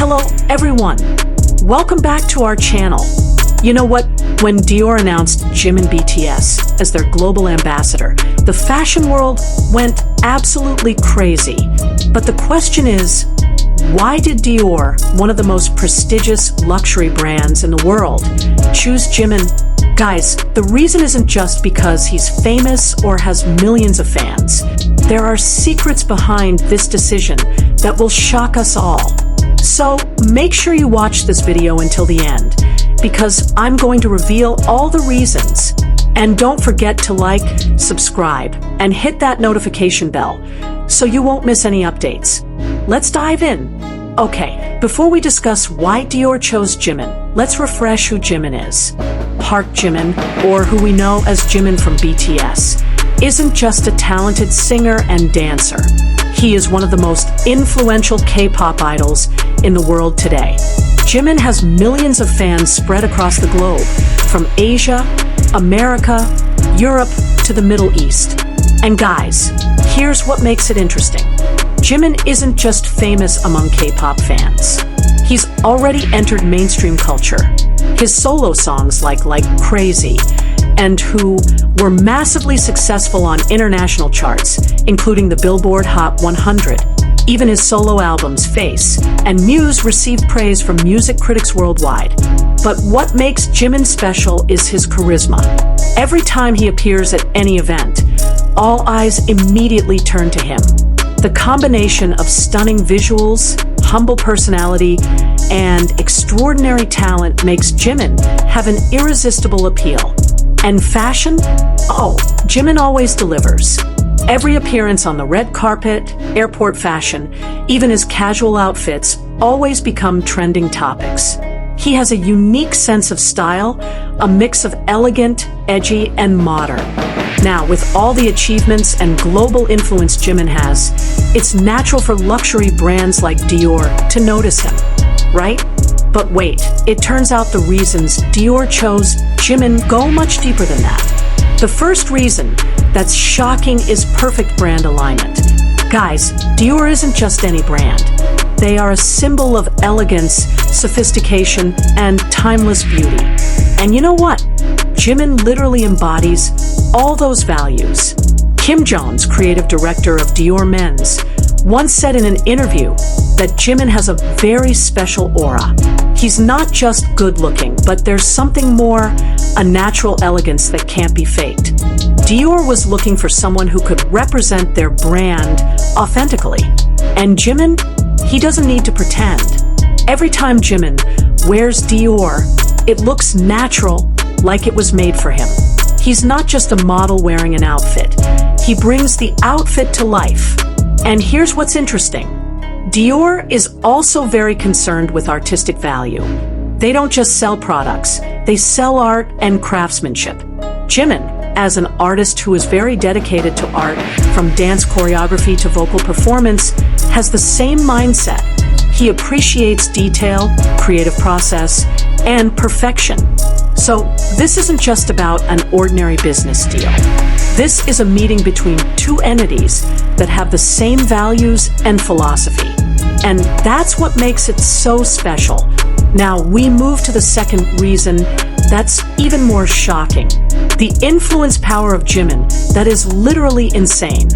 Hello everyone, welcome back to our channel. You know what, when DIOR announced Jimin BTS as their global ambassador, the fashion world went absolutely crazy. But the question is, why did DIOR, one of the most prestigious luxury brands in the world, choose Jimin? Guys, the reason isn't just because he's famous or has millions of fans. There are secrets behind this decision that will shock us all. So make sure you watch this video until the end, because I'm going to reveal all the reasons. And don't forget to like, subscribe, and hit that notification bell so you won't miss any updates. Let's dive in. Okay, before we discuss why DIOR chose Jimin, let's refresh who Jimin is. Park Jimin, or who we know as Jimin from BTS, isn't just a talented singer and dancer. He is one of the most influential K-pop idols in the world today. Jimin has millions of fans spread across the globe, from Asia, America, Europe, to the Middle East. And guys, here's what makes it interesting. Jimin isn't just famous among K-pop fans. He's already entered mainstream culture. His solo songs like Crazy and Who were massively successful on international charts, including the Billboard Hot 100. Even his solo albums Face and Muse received praise from music critics worldwide. But what makes Jimin special is his charisma. Every time he appears at any event, all eyes immediately turn to him. The combination of stunning visuals, humble personality, and extraordinary talent makes Jimin have an irresistible appeal. And fashion? Oh, Jimin always delivers. Every appearance on the red carpet, airport fashion, even his casual outfits always become trending topics. He has a unique sense of style, a mix of elegant, edgy, and modern. Now, with all the achievements and global influence Jimin has, it's natural for luxury brands like DIOR to notice him, right? But wait, it turns out the reasons DIOR chose Jimin go much deeper than that. The first reason that's shocking is perfect brand alignment. Guys, DIOR isn't just any brand. They are a symbol of elegance, sophistication, and timeless beauty. And you know what? Jimin literally embodies all those values. Kim Jones, creative director of DIOR Men's, once said in an interview that Jimin has a very special aura. He's not just good-looking, but there's something more, a natural elegance that can't be faked. DIOR was looking for someone who could represent their brand authentically. And Jimin, he doesn't need to pretend. Every time Jimin wears DIOR, it looks natural, like it was made for him. He's not just a model wearing an outfit. He brings the outfit to life. And here's what's interesting. DIOR is also very concerned with artistic value. They don't just sell products, they sell art and craftsmanship. Jimin, as an artist who is very dedicated to art, from dance choreography to vocal performance, has the same mindset. He appreciates detail, creative process, and perfection. So this isn't just about an ordinary business deal. This is a meeting between two entities that have the same values and philosophy. And that's what makes it so special. Now we move to the second reason that's even more shocking. The influence power of Jimin that is literally insane.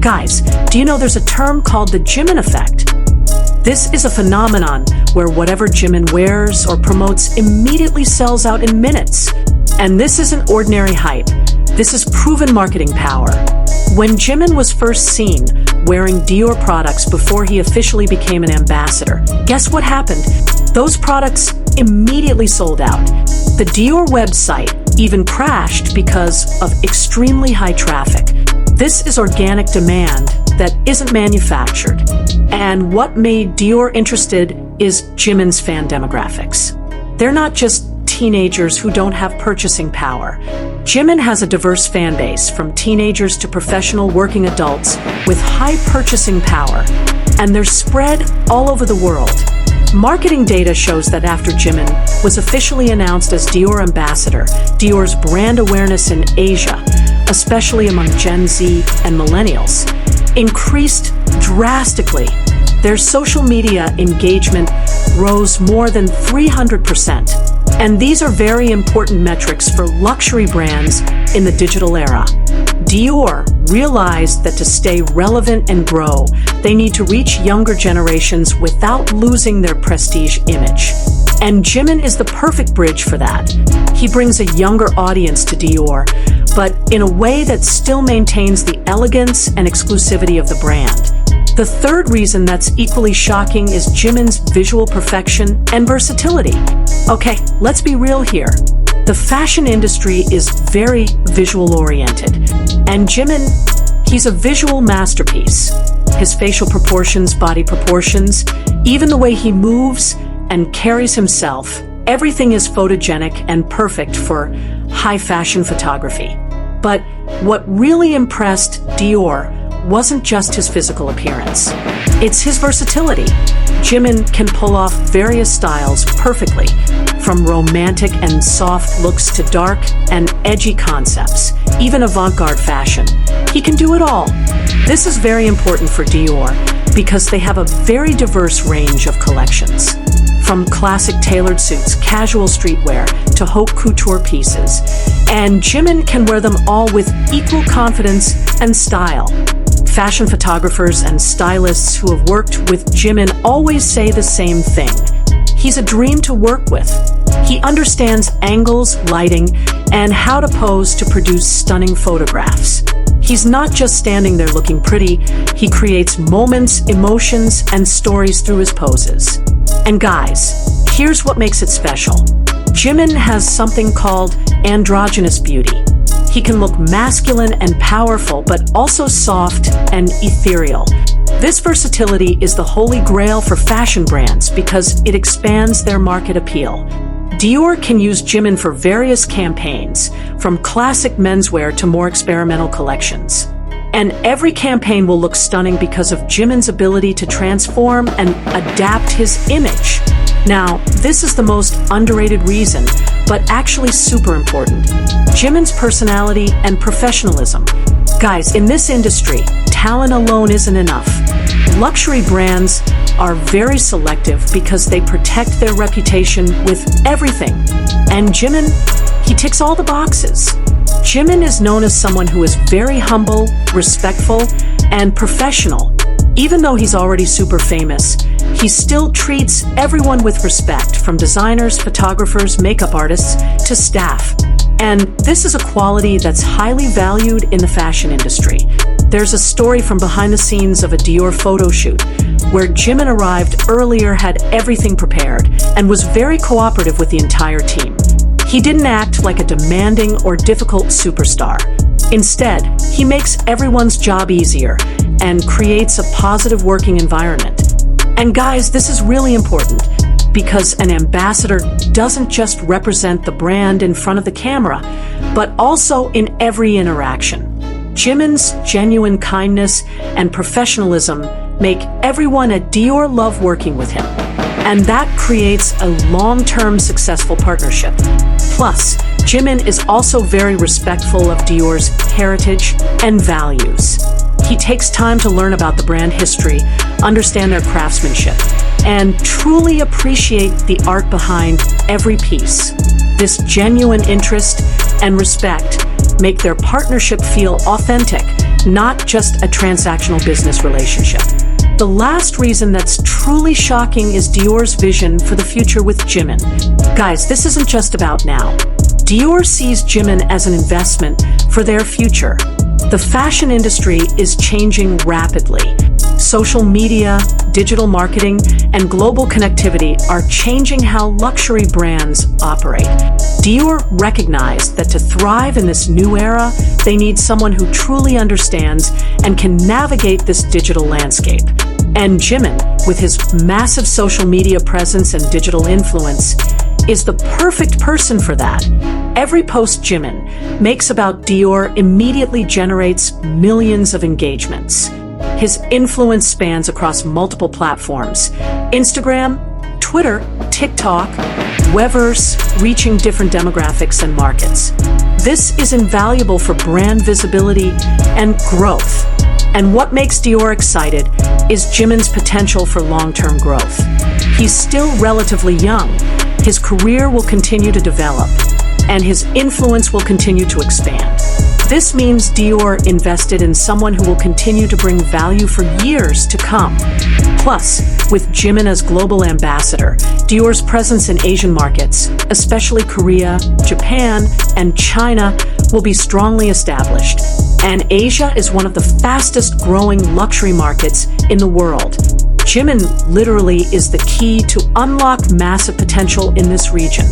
Guys, do you know there's a term called the Jimin effect? This is a phenomenon where whatever Jimin wears or promotes immediately sells out in minutes. And this isn't ordinary hype. This is proven marketing power. When Jimin was first seen wearing DIOR products before he officially became an ambassador, guess what happened? Those products immediately sold out. The DIOR website even crashed because of extremely high traffic. This is organic demand that isn't manufactured. And what made DIOR interested is Jimin's fan demographics. They're not just teenagers who don't have purchasing power. Jimin has a diverse fan base, from teenagers to professional working adults with high purchasing power, and they're spread all over the world. Marketing data shows that after Jimin was officially announced as DIOR ambassador, DIOR's brand awareness in Asia, especially among Gen Z and millennials, increased drastically. Their social media engagement rose more than 300%. And these are very important metrics for luxury brands in the digital era. Dior realized that to stay relevant and grow, they need to reach younger generations without losing their prestige image. And Jimin is the perfect bridge for that. He brings a younger audience to Dior, but in a way that still maintains the elegance and exclusivity of the brand. The third reason that's equally shocking is Jimin's visual perfection and versatility. Okay, let's be real here. The fashion industry is very visual-oriented, and Jimin, he's a visual masterpiece. His facial proportions, body proportions, even the way he moves and carries himself, everything is photogenic and perfect for high-fashion photography. But what really impressed Dior wasn't just his physical appearance. It's his versatility. Jimin can pull off various styles perfectly, from romantic and soft looks to dark and edgy concepts, even avant-garde fashion. He can do it all. This is very important for Dior because they have a very diverse range of collections. From classic tailored suits, casual streetwear, to haute couture pieces. And Jimin can wear them all with equal confidence and style. Fashion photographers and stylists who have worked with Jimin always say the same thing. He's a dream to work with. He understands angles, lighting, and how to pose to produce stunning photographs. He's not just standing there looking pretty, he creates moments, emotions, and stories through his poses. And guys, here's what makes it special. Jimin has something called androgynous beauty. He can look masculine and powerful, but also soft and ethereal. This versatility is the holy grail for fashion brands because it expands their market appeal. Dior can use Jimin for various campaigns, from classic menswear to more experimental collections. And every campaign will look stunning because of Jimin's ability to transform and adapt his image. Now, this is the most underrated reason, but actually super important. Jimin's personality and professionalism. Guys, in this industry, talent alone isn't enough. Luxury brands are very selective because they protect their reputation with everything. And Jimin, he ticks all the boxes. Jimin is known as someone who is very humble, respectful, and professional. Even though he's already super famous, he still treats everyone with respect, from designers, photographers, makeup artists, to staff. And this is a quality that's highly valued in the fashion industry. There's a story from behind the scenes of a Dior photo shoot, where Jimin arrived earlier, had everything prepared, and was very cooperative with the entire team. He didn't act like a demanding or difficult superstar. Instead, he makes everyone's job easier and creates a positive working environment. And guys, this is really important because an ambassador doesn't just represent the brand in front of the camera, but also in every interaction. Jimin's genuine kindness and professionalism make everyone at Dior love working with him. And that creates a long-term successful partnership. Plus, Jimin is also very respectful of Dior's heritage and values. He takes time to learn about the brand history, understand their craftsmanship, and truly appreciate the art behind every piece. This genuine interest and respect make their partnership feel authentic, not just a transactional business relationship. The last reason that's truly shocking is Dior's vision for the future with Jimin. Guys, this isn't just about now. Dior sees Jimin as an investment for their future. The fashion industry is changing rapidly. Social media, digital marketing, and global connectivity are changing how luxury brands operate. Dior recognized that to thrive in this new era, they need someone who truly understands and can navigate this digital landscape. And Jimin, with his massive social media presence and digital influence, is the perfect person for that. Every post Jimin makes about Dior immediately generates millions of engagements. His influence spans across multiple platforms: Instagram, Twitter, TikTok, Weverse, reaching different demographics and markets. This is invaluable for brand visibility and growth. And what makes Dior excited is Jimin's potential for long-term growth. He's still relatively young. His career will continue to develop, and his influence will continue to expand. This means Dior invested in someone who will continue to bring value for years to come. Plus, with Jimin as global ambassador, Dior's presence in Asian markets, especially Korea, Japan, and China, will be strongly established. And Asia is one of the fastest growing luxury markets in the world. Jimin literally is the key to unlock massive potential in this region.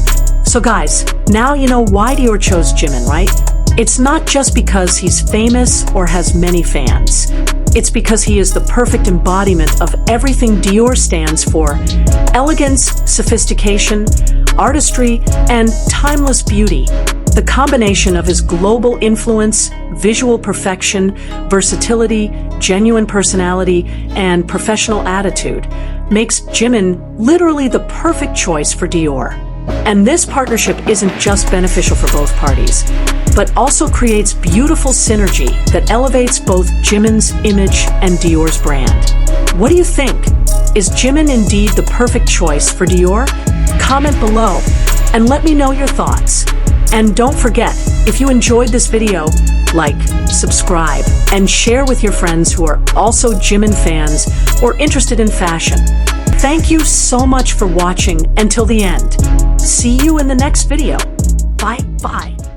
So guys, now you know why Dior chose Jimin, right? It's not just because he's famous or has many fans. It's because he is the perfect embodiment of everything Dior stands for: elegance, sophistication, artistry, and timeless beauty. The combination of his global influence, visual perfection, versatility, genuine personality, and professional attitude makes Jimin literally the perfect choice for Dior. And this partnership isn't just beneficial for both parties, but also creates beautiful synergy that elevates both Jimin's image and Dior's brand. What do you think? Is Jimin indeed the perfect choice for Dior? Comment below and let me know your thoughts. And don't forget, if you enjoyed this video, like, subscribe, and share with your friends who are also Jimin fans or interested in fashion. Thank you so much for watching until the end. See you in the next video. Bye-bye.